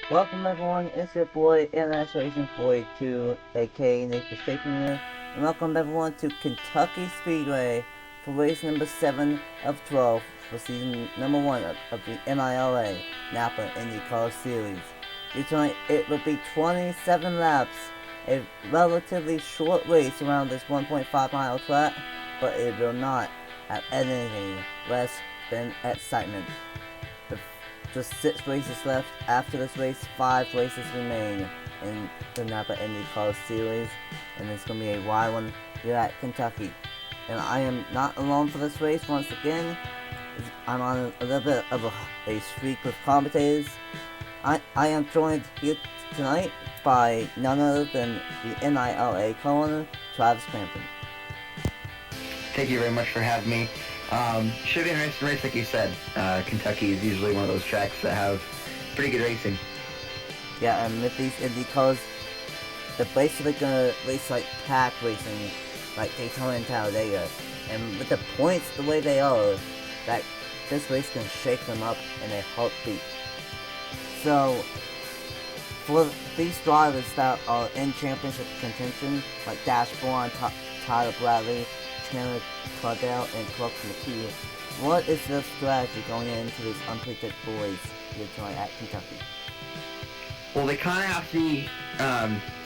Welcome everyone, it's your boy International 42, aka Nathan Stapleton, and welcome everyone to Kentucky Speedway for race number 7 of 12 for season number 1 of the NIRA NAPA Indycar Series. Tonight it will be 27 laps, a relatively short race around this 1.5 mile track, but it will not have anything less than excitement. Just 6 races left. After this race, 5 races remain in the NAPA IndyCar Series, and it's going to be a wild one here at Kentucky. And I am not alone for this race once again. I'm on a little bit of a streak with commentators. I am joined here tonight by none other than the NILA co-owner, Travis Crampton. Thank you very much for having me. Should be a nice race, like you said. Kentucky is usually one of those tracks that have pretty good racing. Yeah, and with these Indy cars, they're basically gonna race like pack racing, like Daytona and Talladega. And with the points the way they are, that this race can shake them up in a heartbeat. So, for these drivers that are in championship contention, like Dash Boran, Tyler Bradley, Chandler Claudel, and Clark McKee, what is their strategy going into this unpredictable race here tonight at Kentucky? Well, they kind of have to be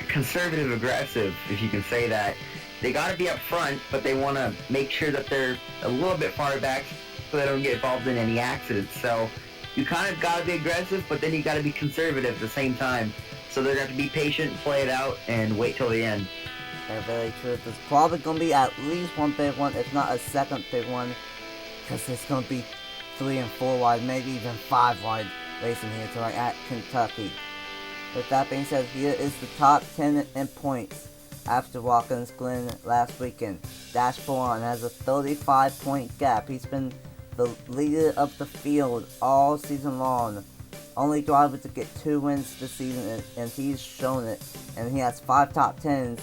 conservative aggressive, if you can say that. They got to be up front, but they want to make sure that they're a little bit far back so they don't get involved in any accidents. So you kind of got to be aggressive, but then you got to be conservative at the same time. So they're going to have to be patient, play it out, and wait till the end. Yeah, very true. There's probably going to be at least one big one, if not a second big one, because it's going to be 3 and 4 wide, maybe even 5 wide racing here tonight at Kentucky. With that being said, here is the top 10 in points after Watkins Glen last weekend. Dash Boran has a 35-point gap. He's been the leader of the field all season long. Only driver to get 2 wins this season, and he's shown it. And he has 5 top 10s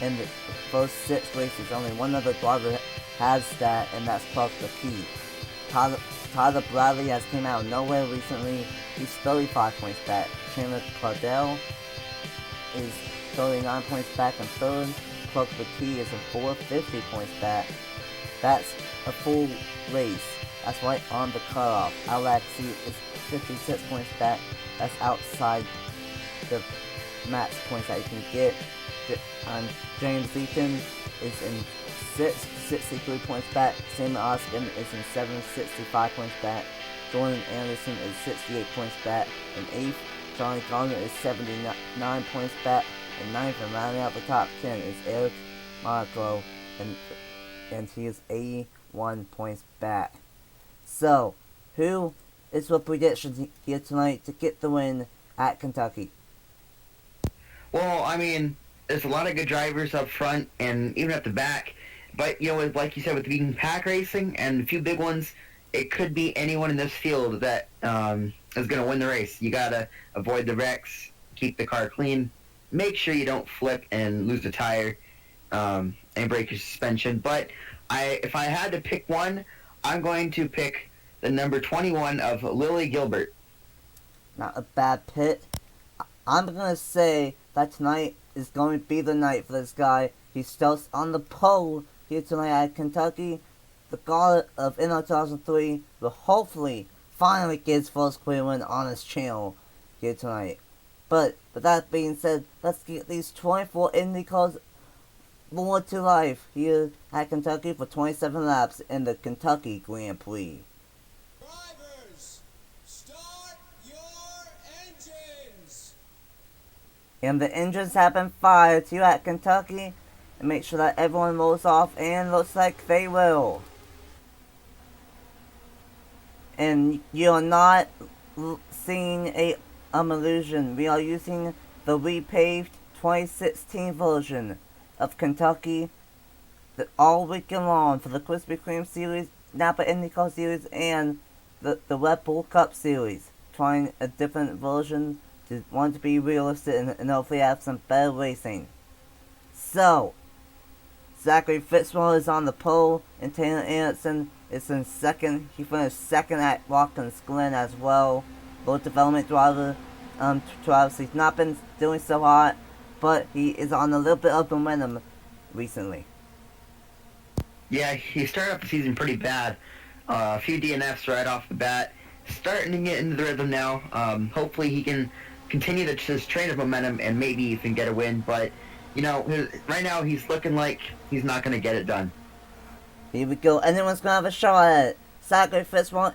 in the first 6 races. Only one other driver has that, and that's Clark McKee. Tyler Bradley has came out of nowhere recently. He's 35 points back. Chandler Claudel is 39 points back in third. Clark McKee is in fourth, 50 points back. That's a full race. That's right on the cutoff. Alexi is 56 points back. That's outside the max points that you can get. James Eaton is in 6th, 63 points back. Sam Oskin is in 7th, 65 points back. Jordan Anderson is 68 points back. In 8th, Johnny Garner is 79 points back. In 9th, and rounding out the top 10 is Eric Monaco, and he is 81 points back. So, who is your prediction here tonight to get the win at Kentucky? Well, I mean, there's a lot of good drivers up front and even at the back. But, you know, like you said, with being pack racing and a few big ones, it could be anyone in this field that is going to win the race. You got to avoid the wrecks, keep the car clean, make sure you don't flip and lose the tire and break your suspension. But if I had to pick one, I'm going to pick the number 21 of Lily Gilbert. Not a bad pick. I'm going to say that tonight is going to be the night for this guy. He starts on the pole here tonight at Kentucky. The god of NR 2003 will hopefully finally get his first clear win on his channel here tonight. But with that being said, let's get these 24 Indy cars more to life here at Kentucky for 27 laps in the Kentucky Grand Prix. Drivers, start your engines! And the engines have been fired here at Kentucky, and make sure that everyone rolls off, and looks like they will. And you're not seeing a illusion. We are using the repaved 2016 version of Kentucky all weekend long for the Krispy Kreme series, NAPA IndyCar series, and the Red Bull Cup series. Trying a different version to want to be realistic and hopefully have some better racing. So, Zachary Fitzgerald is on the pole, and Taylor Anderson is in second. He finished second at Watkins Glen as well. Both development driver Travis. He's not been doing so hot, but he is on a little bit of momentum recently. Yeah, he started off the season pretty bad. A few DNFs right off the bat. Starting to get into the rhythm now. Hopefully he can continue his train of momentum and maybe even get a win. But, you know, right now he's looking like he's not going to get it done. Here we go. Anyone's going to have a shot at it. Zachary Fitzgerald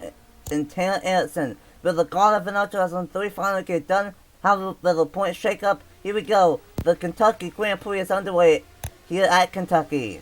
and Taylor Erickson. Will the God of Vanilla 2003 finally get done? Have a little point shake up? Here we go. The Kentucky Grand Prix is underway here at Kentucky.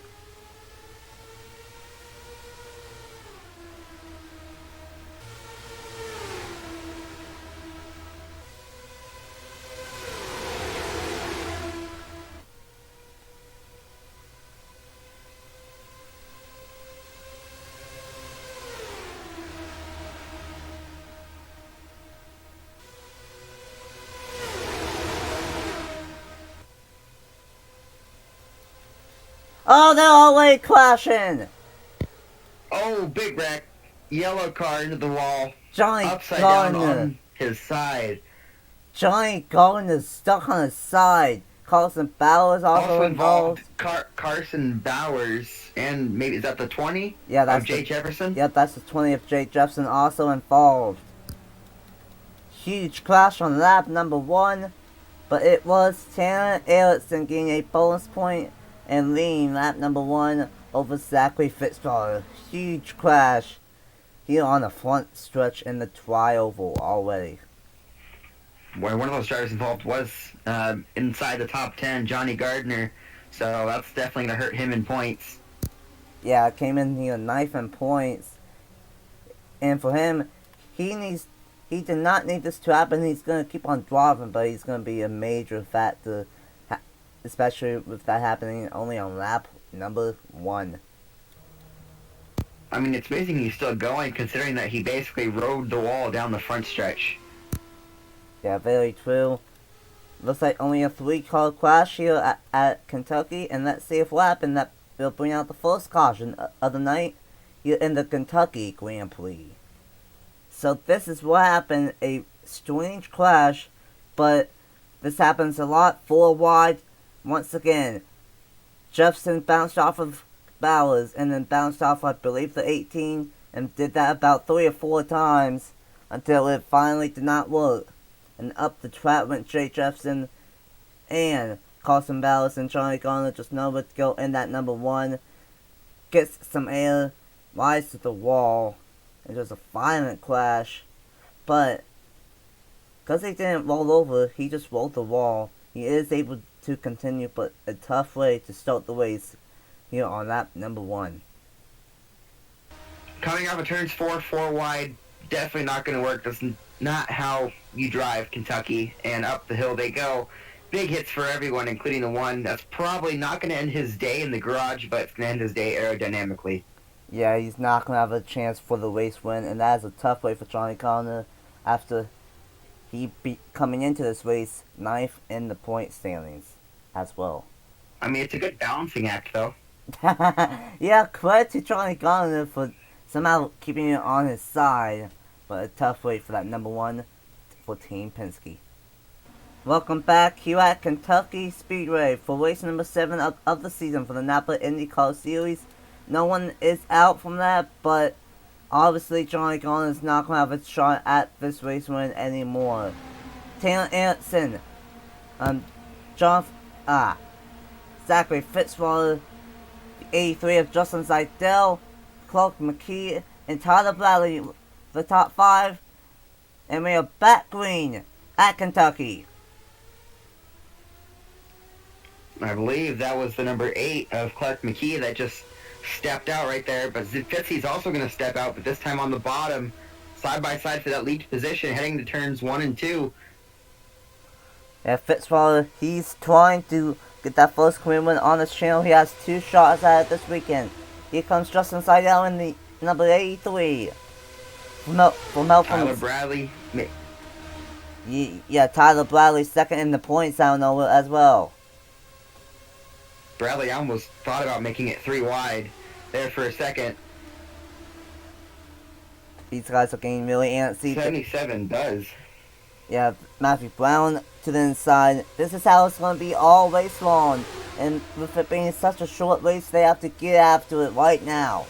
Oh, they're already crashing! Oh, big wreck. Yellow car into the wall. Johnny Upside down Gardner. on his side. Johnny Gardner's stuck on his side. Carson Bowers also involved. Carson Bowers, and maybe, is that the 20? Yeah, that's of Jay Jefferson? Yep, that's the 20 of Jay Jefferson also involved. Huge crash on lap number 1, but it was Tanner Erickson getting a bonus point and leading lap number 1 over Zachary Fitzgerald. Huge crash here on the front stretch in the tri-oval already. Where one of those drivers involved was inside the top 10, Johnny Gardner, so that's definitely going to hurt him in points. Yeah, came in here 9th in points. And for him, he did not need this to happen. He's going to keep on driving, but he's going to be a major factor, especially with that happening only on lap number 1. I mean, it's amazing he's still going, considering that he basically rode the wall down the front stretch. Yeah, very true. Looks like only a 3-car crash here at Kentucky, and let's see if what happened that will bring out the first caution of the night here in the Kentucky Grand Prix. So this is what happened, a strange crash, but this happens a lot, 4 wide. Once again, Jefferson bounced off of Bowers, and then bounced off, I believe, the 18, and did that about 3 or 4 times, until it finally did not work. And up the track went Jay Jefferson, and Carson Bowers and Johnny Gardner just nowhere to go in that number 1. Gets some air, rides to the wall, and there's a violent crash. But, because he didn't roll over, he just rolled the wall. He is able to continue, but a tough way to start the race here on lap number 1. Coming off of turns 4 wide, definitely not going to work. That's not how you drive Kentucky, and up the hill they go. Big hits for everyone, including the one that's probably not going to end his day in the garage, but it's going to end his day aerodynamically. Yeah, he's not going to have a chance for the race win, and that is a tough way for Johnny Gardner after he coming into this race 9th in the point standings as well. I mean, it's a good balancing act, though. Yeah, credit to Johnny Gardner for somehow keeping it on his side, but a tough wait for that number 1 for Team Penske. Welcome back here at Kentucky Speedway for race number 7 of the season for the NAPA Indycar Series. No one is out from that, but obviously Johnny Gardner is not going to have a shot at this race win anymore. Taylor Erickson, Zachary Fitzgerald, the 83 of Justin Seidel, Clark McKee, and Tyler Bradley, the top 5, and we are back green at Kentucky. I believe that was the number 8 of Clark McKee that just stepped out right there, but Fitzy's also going to step out, but this time on the bottom, side by side for that lead position, heading to turns 1 and 2. Yeah, Fitzgerald, he's trying to get that first career win on his channel. He has 2 shots at it this weekend. Here comes Justin Seidel in the number 83. Tyler Bradley. Yeah, Tyler Bradley second in the points down over as well. Bradley almost thought about making it 3 wide there for a second. These guys are getting really antsy. 77 does. Yeah, Matthew Brown to the inside. This is how it's going to be all race long. And with it being such a short race, they have to get after it right now.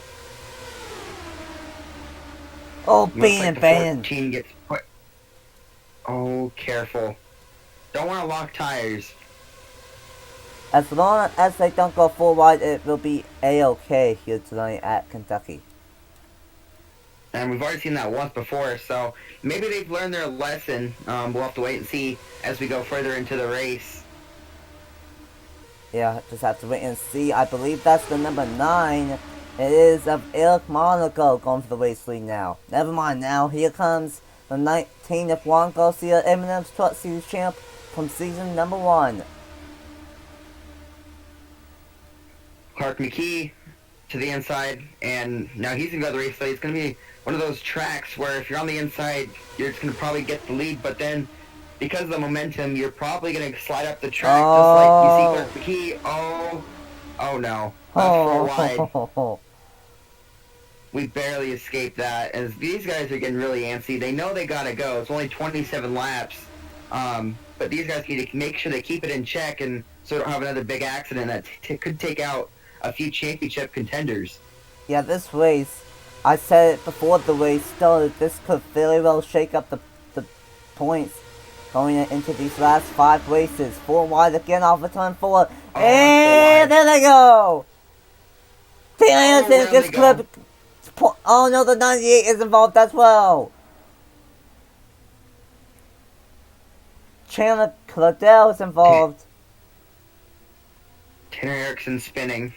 Oh, Looks like Bean. 14 gets put. Oh, careful. Don't want to lock tires. As long as they don't go full wide, it will be A-okay here tonight at Kentucky. And we've already seen that once before, so maybe they've learned their lesson. We'll have to wait and see as we go further into the race. Yeah, just have to wait and see. I believe that's the number 9. It is of Eric Monaco going for the race lead now. Never mind now. Here comes the 19 of Juan Garcia, Eminem's Truck Series champ from season number 1. Clark McKee to the inside, and now he's going to go to the race lead. It's going to be one of those tracks where if you're on the inside, you're just going to probably get the lead, but then because of the momentum, you're probably going to slide up the track just like you see Clark McKee. Oh no. Four wide. We barely escaped that, as these guys are getting really antsy. They know they gotta go. It's only 27 laps, but these guys need to make sure they keep it in check, and so we don't have another big accident that could take out a few championship contenders. Yeah, this race, I said it before the race started, this could very well shake up the points going into these last 5 races. 4 wide again off of turn 4. And there they go! Anderson gets clipped. Oh no, the 98 is involved as well. Chandler Claudel is involved. Tanner Erickson spinning.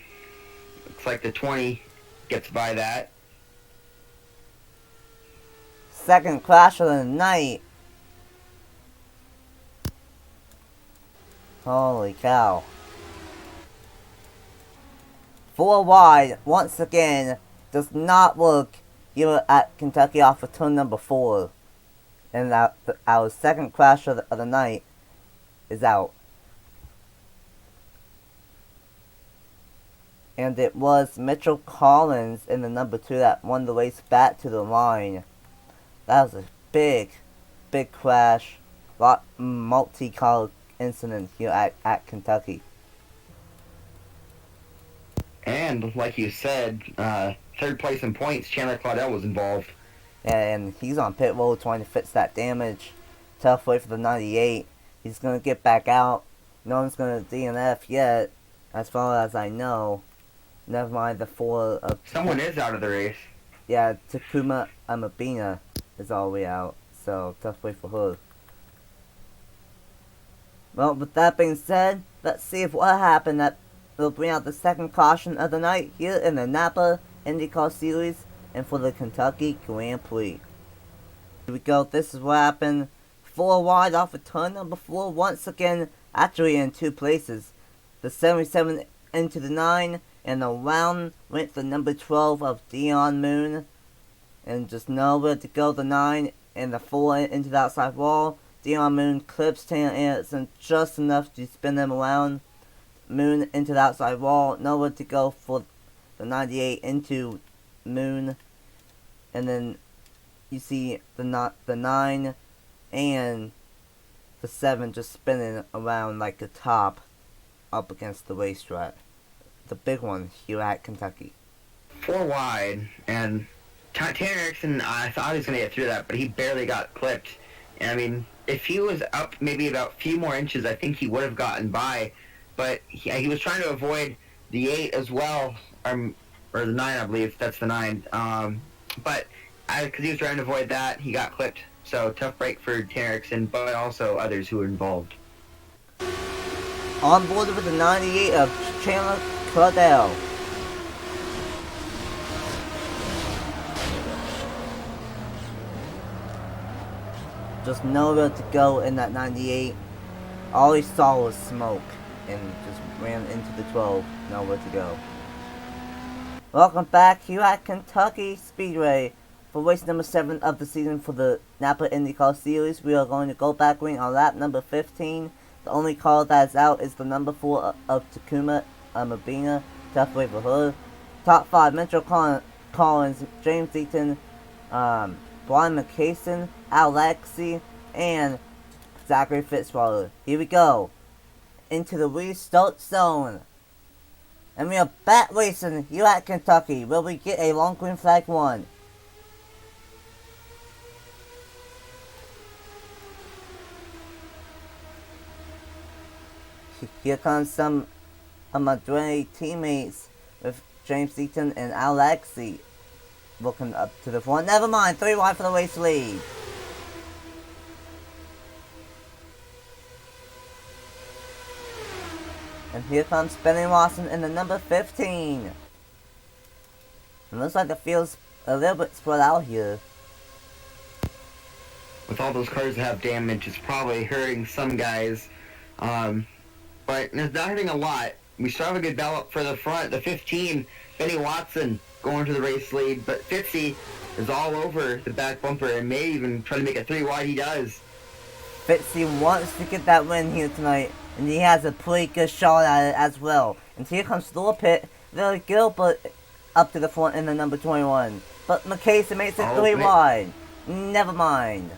Looks like the 20 gets by that. Second crash of the night. Holy cow. 4 wide, once again, does not work here at Kentucky off of turn number 4. And our second crash of the night is out. And it was Mitchell Collins in the number 2 that won the race back to the line. That was a big crash. Multi-color incident here at Kentucky. And, like you said, third place in points, Chandler Claudel was involved. And he's on pit road trying to fix that damage. Tough way for the 98. He's going to get back out. No one's going to DNF yet, as far as I know. Never mind the 4 of... Someone is out of the race. Yeah, Takuma Amabina is all the way out. So, tough way for her. Well, with that being said, let's see if what happened that will bring out the second caution of the night here in the NAPA Indycar Series and for the Kentucky Grand Prix. Here we go, this is what happened. 4 wide off of turn number 4 once again, actually in 2 places. The 77 into the 9, and around went the number 12 of Dion Moon. And just nowhere to go, the 9 and the 4 into the outside wall. Dion Moon clips Tanner Anderson just enough to spin them around. Moon into the outside wall, nowhere to go for the 98 into Moon. And then you see the 9 and the 7 just spinning around like a top up against the racetrack. The big one here at Kentucky. 4 wide, and Tanner Erickson, I thought he was going to get through that, but he barely got clipped. And I mean, if he was up maybe about a few more inches, I think he would have gotten by. But he was trying to avoid the 8 as well, or the 9, I believe. That's the 9. But because he was trying to avoid that, he got clipped. So tough break for Tanner Erickson, but also others who were involved. On board with the 98 of Chandler Claudel. Just nowhere to go in that 98. All he saw was smoke and just ran into the 12. Nowhere to go. Welcome back here at Kentucky Speedway for race number 7 of the season for the NAPA IndyCar Series. We are going to go back ring on lap number 15. The only car that is out is the number 4 of Takuma Amabina. Tough way for her. Top 5, Mitchell Collins, James Eaton, Brian McCason, Alexi, and Zachary Fitzwater. Here we go. Into the restart zone. And we are back racing here at Kentucky. Will we get a long green flag one? Here comes some of my Dre teammates with James Eaton and Alexi looking up to the front. Never mind, 3 wide for the race lead. And here comes Benny Watson in the number 15. It looks like the field's a little bit spread out here. With all those cars that have damage, it's probably hurting some guys. But it's not hurting a lot. We still have a good battle up for the front. The 15, Benny Watson going to the race lead, but Fitzy is all over the back bumper and may even try to make it 3 wide. He does. Fitzy wants to get that win here tonight, and he has a pretty good shot at it as well. And here comes Thorpit, very good, but up to the front in the number 21. But McCason makes it 3 wide. Never mind.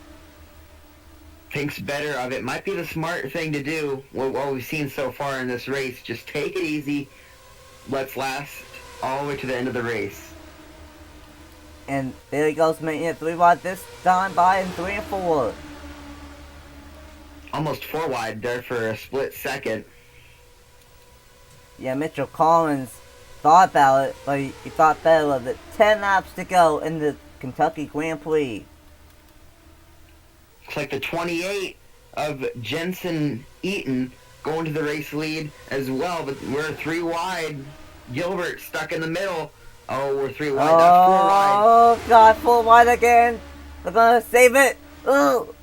Thinks better of it. Might be the smart thing to do. What we've seen so far in this race. Just take it easy. Let's last all the way to the end of the race. And there he goes, making it 3 wide this time by in 3 and 4. Almost 4 wide there for a split second. Yeah, Mitchell Collins thought about it, but he thought better of it. 10 laps to go in the Kentucky Grand Prix. Looks like the 28 of Jensen Eaton going to the race lead as well, but we're 3 wide. Gilbert stuck in the middle. Oh, we're 3 wide. That's 4 wide. Oh, God, 4 wide again. They're going to save it. Ooh,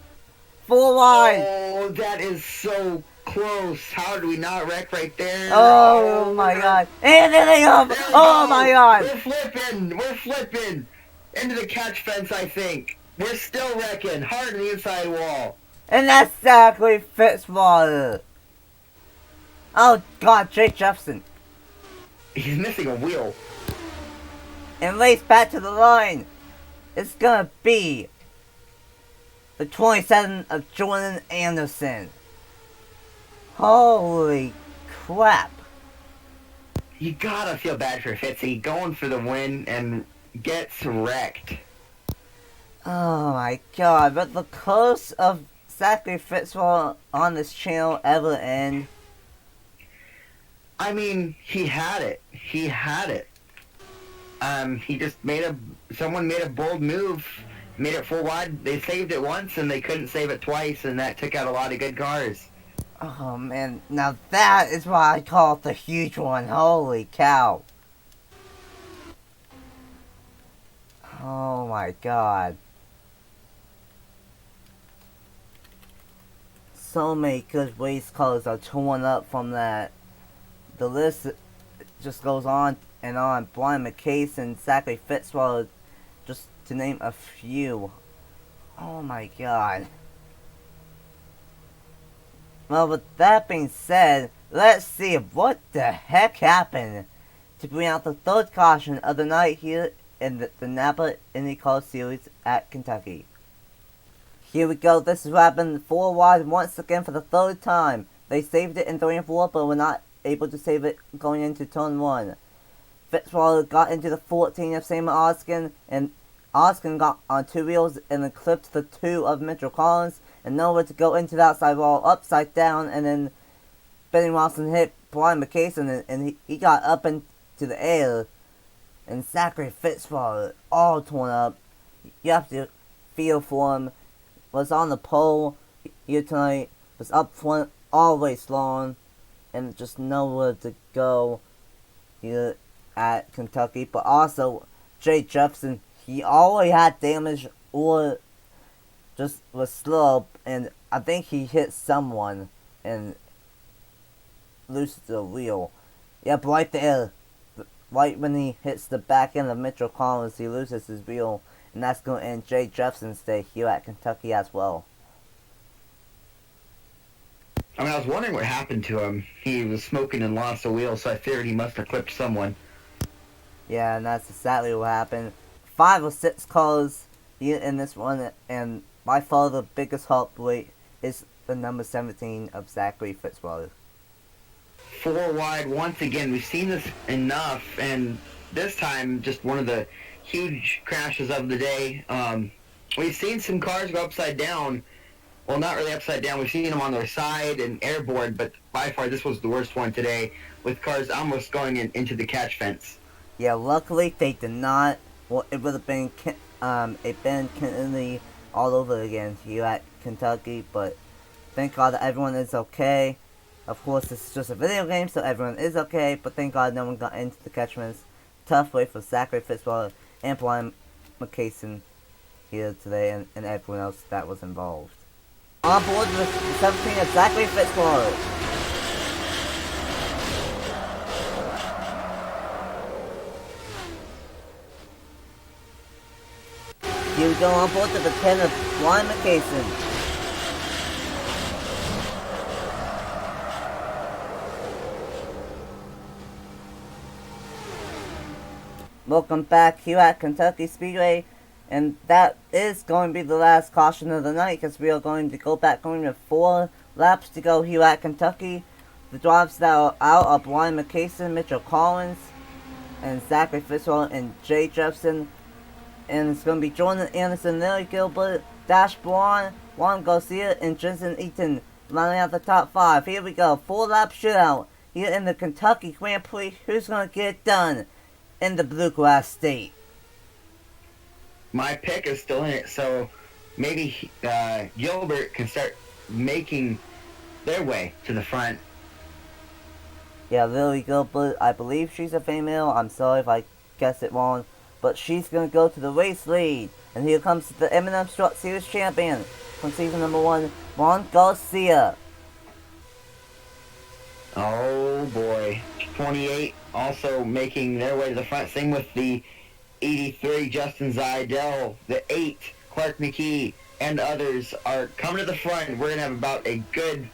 4 wide. Oh, that is so close. How did we not wreck right there? Oh my God. And there they go. Oh my God. We're flipping. Into the catch fence, I think. We're still wrecking. Hard on the inside wall. And that's Zachary Fitzwater. Oh God, Jake Jefferson. He's missing a wheel. And race back to the line. It's gonna be the 27 of Jordan Anderson. Holy crap. You gotta feel bad for Fitzy going for the win and gets wrecked. Oh my God, but the curse of Zachary Fitzwater on this channel ever end? I mean, he had it. He had it. He just someone made a bold move, made it 4 wide. They saved it once and they couldn't save it twice, and that took out a lot of good cars. Oh man, now that is why I call it the huge one. Holy cow. Oh my God. So many good race cars are torn up from that. The list just goes on and on. Brian McCason, Zachary Fitzwater, just to name a few. Oh my God. Well, with that being said, let's see what the heck happened to bring out the 3rd caution of the night here in the NAPA Indycar Series at Kentucky. Here we go. This is what happened. 4 wide once again for the 3rd time. They saved it in 3 and 4, but were not able to save it going into turn 1. Fitzwater got into the 14 of Sam Oskin, and Oskin got on 2 wheels and then clipped the 2 of Mitchell Collins, and nowhere to go into the outside wall, upside down, and then Benny Watson hit Brian McCason, and he got up into the air, and Zachary Fitzwater all torn up. You have to feel for him. Was on the pole here tonight, was up front all race long, and just nowhere to go here at Kentucky. But also, Jay Jefferson, he already had damage or just was slow, and I think he hit someone and loosed the wheel. Yep, right there. Right when he hits the back end of Mitchell Collins, he loses his wheel. And that's going to end Jay Jefferson's day here at Kentucky as well. I mean, I was wondering what happened to him. He was smoking and lost a wheel, so I figured he must have clipped someone. Yeah, and that's exactly what happened. 5 or 6 cars here in this one, and by far the biggest heartbreak is the number 17 of Zachary Fitzwater. 4 wide once again. We've seen this enough, and this time just one of the huge crashes of the day. We've seen some cars go upside down. Well, not really upside down. We've seen them on their side and airborne, but by far this was the worst one today, with cars almost going into the catch fence. Yeah, luckily they did not. Well, it would have been Kennedy all over again here at Kentucky, but thank God that everyone is okay. Of course, this is just a video game, so everyone is okay, but thank God no one got into the catch fence. Tough way for Zachary Fitzwater and Brian McCason here today, and everyone else that was involved. On board with 17 of Zachary Fitzwater. Here we go on board to the 10 of Brian McCason. Welcome back here at Kentucky Speedway, and that is going to be the last caution of the night, because we are going to go back going to 4 laps to go here at Kentucky. The drivers that are out are Brian McCason, Mitchell Collins, and Zachary Fitzwater and Jay Jefferson. And it's going to be Jordan Anderson, Larry Gilbert, Dash Boran, Juan Garcia, and Jensen Eaton lining out the top 5. Here we go, 4-lap shootout here in the Kentucky Grand Prix. Who's going to get it done in the Bluegrass State? My pick is still in it, so maybe Gilbert can start making their way to the front. Yeah, Lily Gilbert, I believe she's a female. I'm sorry if I guessed it wrong. But she's going to go to the race lead. And here comes the M&M Truck Series champion from season number 1, Juan Garcia. Oh boy. 28 also making their way to the front. Same with the 83, Justin Zidell. The 8, Clark McKee, and others are coming to the front. We're going to have about a good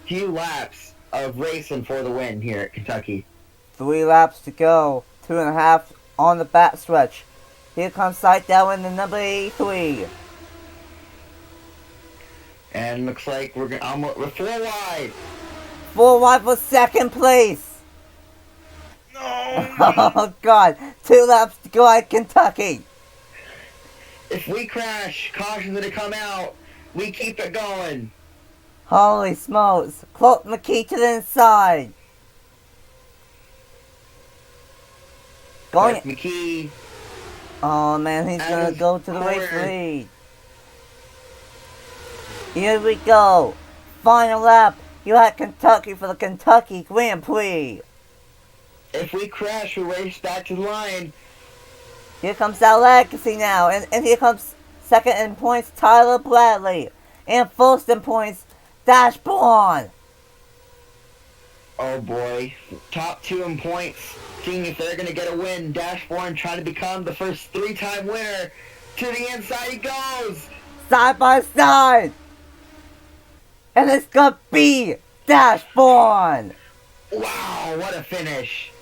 few laps of racing for the win here at Kentucky. 3 laps to go. 2.5 on the back stretch. Here comes Seidel in the number 83. And looks like we're 4 wide. 4 wide for second place. No. Oh God, 2 laps to go at Kentucky. If we crash, caution's gonna come out. We keep it going. Holy smokes. Clark McKee to the inside. Clark McKee. Oh man, he's gonna go to the race lead. Here we go. Final lap. You're at Kentucky for the Kentucky Grand Prix. If we crash, we race back to the line. Here comes our legacy now. And here comes second in points, Tyler Bradley. And first in points, Dash Boran. Oh boy. Top 2 in points. Seeing if they're going to get a win. Dash Boran trying to become the first 3-time winner. To the inside he goes. Side by side. And it's going to be Dash Boran. Wow, what a finish.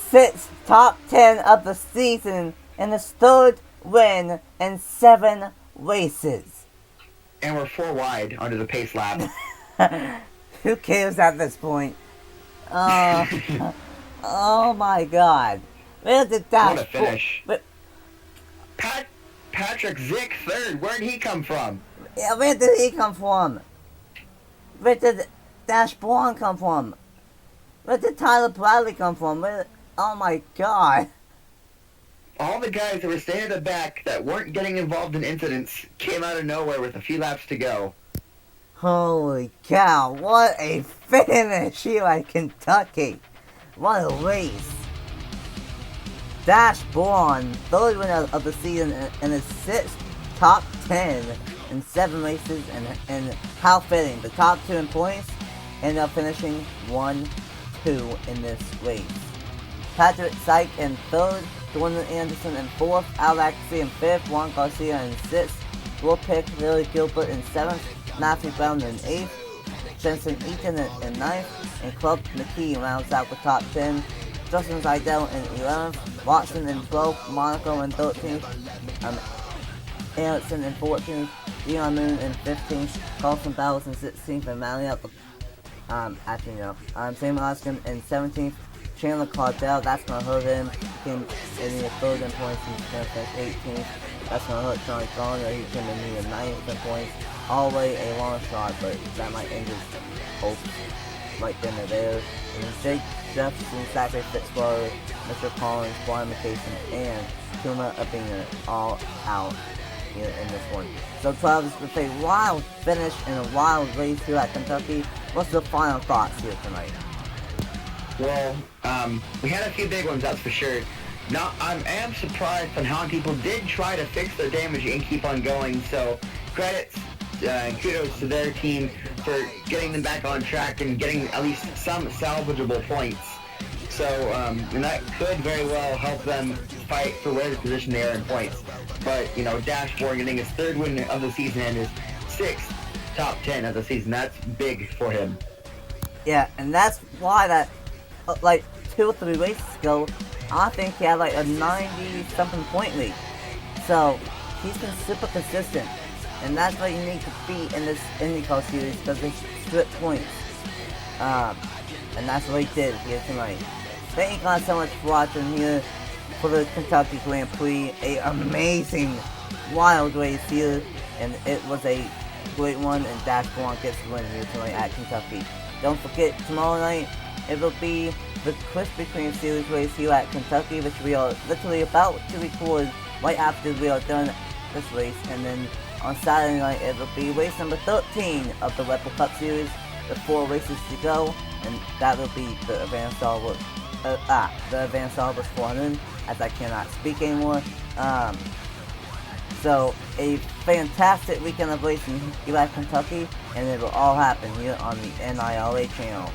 6 top 10 of the season and his 3rd win in 7 races. And we're 4 wide under the pace lap. Who cares at this point? Oh my God! Where's the Dash? What a finish! Patrick Zick 3rd. Where did he come from? Yeah, where did he come from? Where did Dash Boran come from? Where did Tyler Bradley come from? Oh my God! All the guys that were staying at the back that weren't getting involved in incidents came out of nowhere with a few laps to go. Holy cow! What a finish here at Kentucky! What a race! Dash Boran, 3rd winner of the season and his 6th top 10 in 7 races, and how fitting. The top 2 in points end up finishing 1-2 in this race. Patrick Syke in 3rd, Jordan Anderson in 4th, Alex in 5th, Juan Garcia in 6th, Will Pick, Lily Gilbert in 7th, Matthew Brown in 8th, Jensen Eaton in 9th, and Clark McKee rounds out the top 10. Justin Zidell in 11th, Watson in 12th, Monaco in 13th, Erickson in 14th, Leon Moon in 15th, Carlson Bowers in 16th, and Marriott, actually no, Sam Oskin in 17th, Chandler Cardell, that's gonna hurt him, he came in the third in points, he's gonna finish 18th, that's gonna hurt Johnny Garner, he came in the 9th in points, all the way a long shot, but that might end his hopes right then and there, and then Jake Jefferson, Zachary Fitzgerald, Mr. Collins, Brian McCason, and Kuma Abina all out here in this one. So Travis with a wild finish and a wild race here at Kentucky. What's the final thoughts here tonight? Well, we had a few big ones, that's for sure. Now, I am surprised on how people did try to fix their damage and keep on going, so credits and kudos to their team for getting them back on track and getting at least some salvageable points. So, and that could very well help them fight for whatever position they are in points. But, you know, Dash Boran getting his 3rd win of the season and his 6th top 10 of the season, that's big for him. Yeah, and that's why that, like, 2 or 3 races ago, I think he had like a 90-something point lead. So, he's been super consistent. And that's what you need to beat in this Indycar series, because they strip points. And that's what he did here tonight. Thank you guys so much for watching here for the Kentucky Grand Prix. A amazing, wild race here, and it was a great one, and Dash Boran gets the win here tonight at Kentucky. Don't forget, tomorrow night, it will be the Krispy Kreme Series race here at Kentucky, which we are literally about to record right after we are done this race, and then on Saturday night, it will be race number 13 of the Red Bull Cup Series, with 4 races to go, and that will be the Advanced Starbucks, the Advanced Starbucks 400, as I cannot speak anymore. So, a fantastic weekend of racing here at Kentucky, and it will all happen here on the NIRA channel.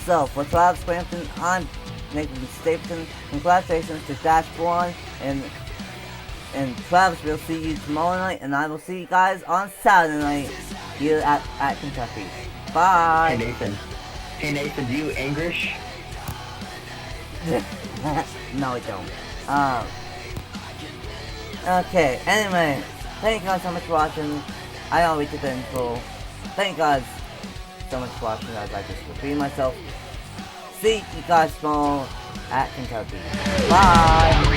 So, for Travis Brampton, I'm Nathan Stapleton. Congratulations to Dash Boran, and Travis, we'll see you tomorrow night, and I will see you guys on Saturday night here at Kentucky. Bye! Hey Nathan, do you English? No, I don't. Okay, anyway, thank you guys so much for watching. I always did the intro. Thank you guys so much for watching, as I just repeated myself. See you guys tomorrow at Kentucky. Bye!